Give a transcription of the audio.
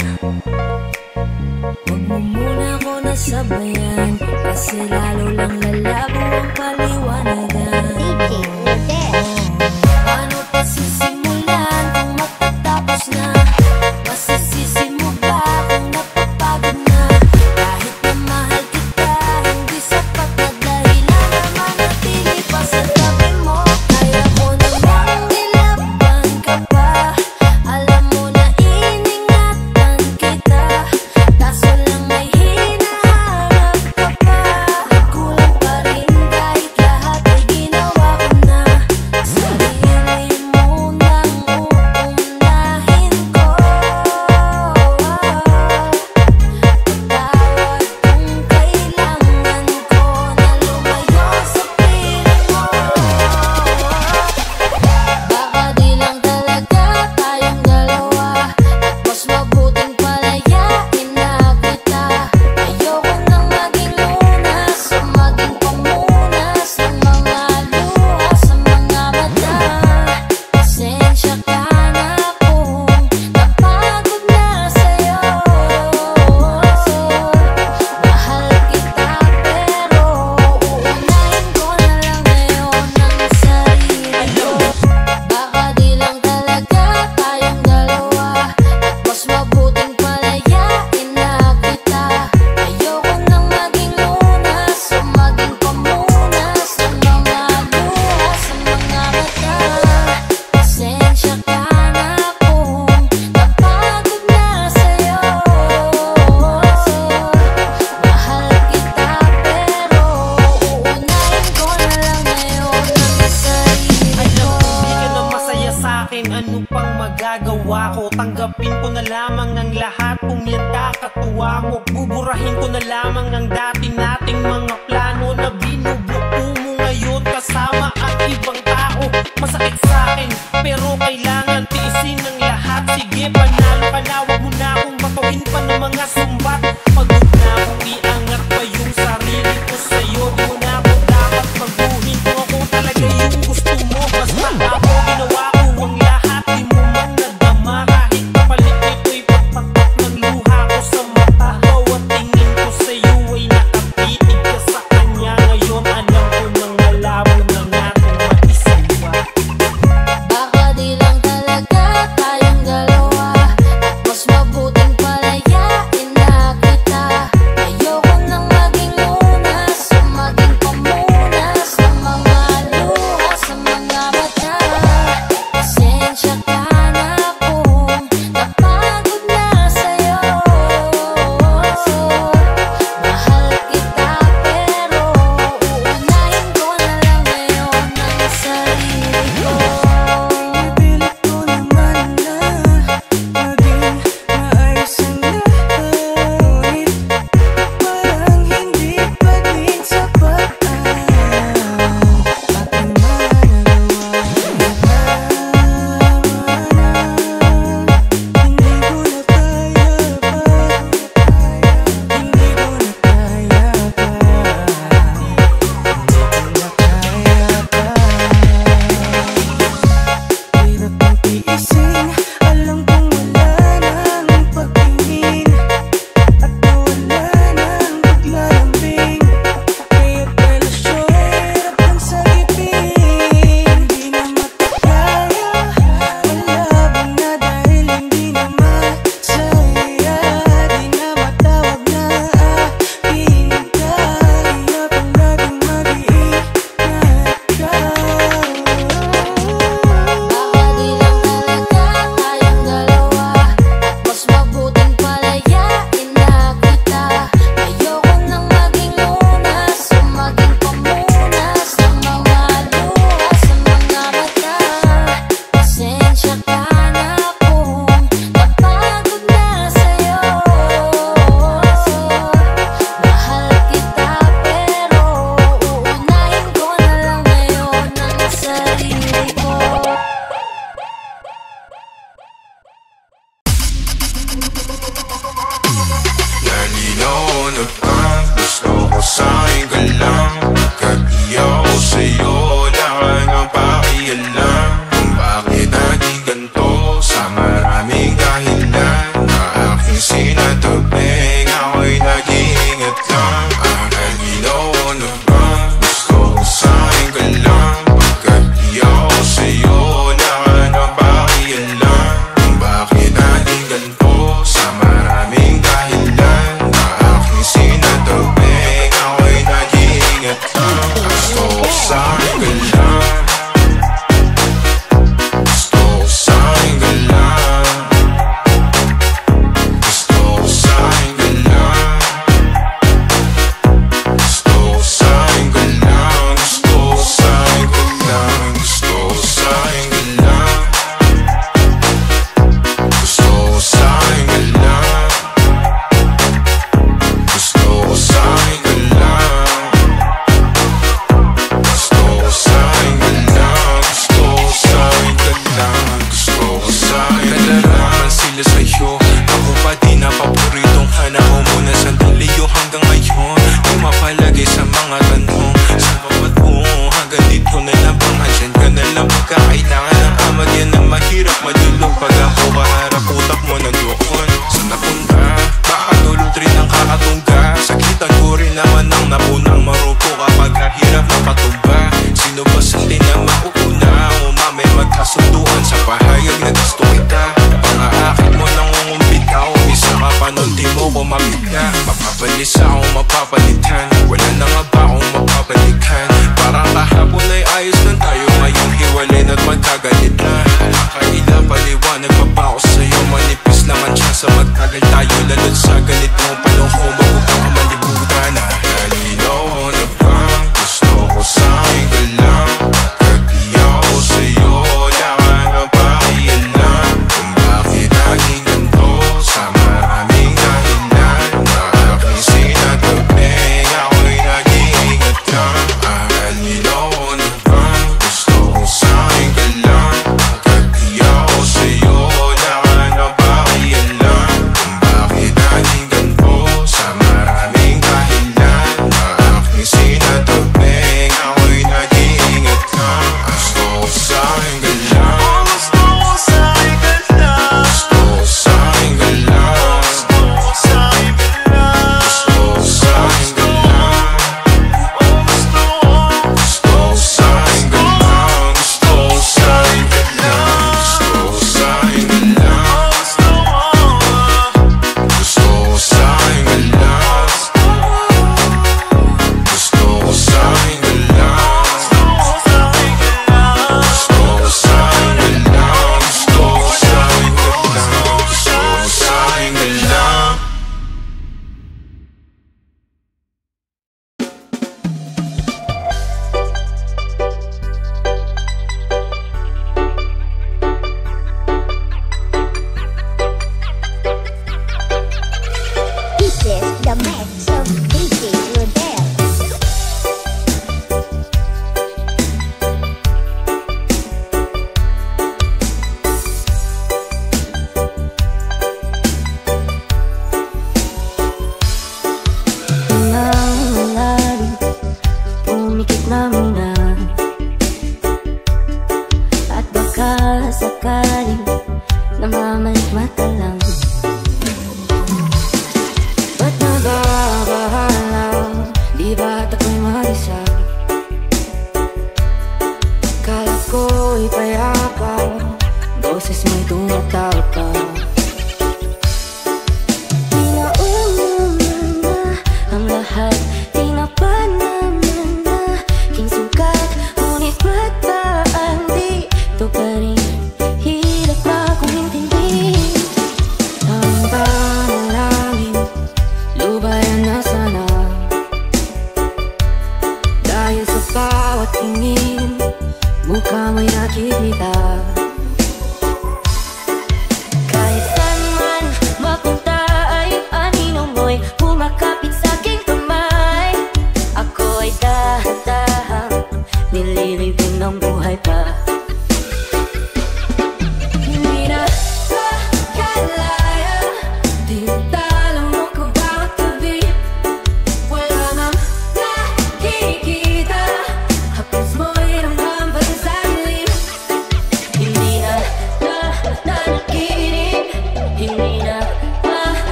Huwag mo muna ako nasabayan, kasi lalo lang lalabo ang paliwanagan. DJ Rodel. Paano pa sisimulan kung matatapos na? Masisisi mo ba kung napapagod na? Kahit na mahal kita, hindi sapat na dahilan na manatili pa sa tabi mo. Kaya ko namang nilaban ka pa. Alam mo na iningatan kita, kaso lang may hinahanap ka pa. Kulang pa rin kahit lahat ay ginawa ko na. Sarili mo nang uunahin ko. Patawad kung kailangan ko na lumayo sa piling mo. Baka di lang talaga tayong dalawa, at mas mabuting palayain na kita. Ayoko nang maging lunas o maging pamunas ng mga luha sa mga mata. Pasensya ka na kung napagod na sa'yo. Mahal kita pero uunahin ko na lang ngayon ang sarili ko. Baka di lang talaga tayong dalawa, at mas mabuting palayain na kita. Ayoko nang maging lunas o maging pamunas ng mga luha sa mga mata. Pasensya ka na kung napagod na sa'yo. Mahal kita pero uunahin ko na lang ngayon ang sarili ko. Di ka na masaya sa'kin, ano pang magagawa ko? Tanggapin ko na lamang ang lahat kung yan kakatuwa mo. Buburahin ko na lamang ang dati nating mga plano na binubuo mo ngayon kasama ang ibang tao. Masakit sa'kin pero kailangan tiisin ang lahat. Sige, panalo ka na, wag mo na akong batuhin pa ng mga sumbat. Pagod na akong iangat pa yung sarili ko sa'yo. Di mo na ako dapat magbuhin kung ako talaga yung gusto mo. Basta ako ginawa ko ang lahat, di mo man nadama. Kahit kapalit nito'y pagpatak ng luha ko sa mata. Bawat tingin ko sa'yo ay nakapitig ka sa kanya. Ngayon alam ko nang malabo na nga kung mag-isa pa. Baka di lang talaga tayong dalawa, aking sinatubing, ako'y nag-iingat lang. Ang ginawa na ba? Gusto ko sa'kin ka lang. Pagkat di ako sa'yo, nakanapakialam. Kung bakit natin ganito, sa maraming dahilan. Na aking sinatubing, ako'y nag-iingat lang. Gusto ko sa'kin ka lang. Mapapalis ako mapapalitan, wala na nga ba akong mapapalikan? Parang kahapon ay ayos lang tayo, ngayong hiwalay na't magkagalit na. Nakakaila paliwanag pa ba ako sa'yo, manipis lang ang tsansa magtagal tayo. Lalo't sa ganitong panahon, bago pa ka malibutan na. Nalinaw na bang gusto ko sa'kin ka lang? Kahit di ako sa'yo, nakanapakialam. Kung bakit naging ganito, sa maraming dahilan. Na aking sinatubing, ako'y nag-iingat lang. Nalinaw na bang gusto ko sa'kin ka lang? Kahit di ako sa'yo, nakanapakialam. Kung bakit naging ganito, sa maraming dahilan. Na aking sinatubing, ako'y nag-iingat lang. Gusto ko sa'kin ka lang. Gusto ko sa'kin ka lang. Gusto ko sa'kin ka lang. Gusto ko sa'kin ka lang. Gusto ko sa'kin ka lang. Gusto ko sa'kin ka lang. Gusto ko sa'kin ka lang. Gusto ko sa'kin ka lang. Gusto ko sa'kin ka lang. Gusto ko sa'kin ka lang. Gusto ko sa'kin ka lang. Gusto ko sa'kin ka lang. Gusto ko sa'kin ka lang. This is the mix of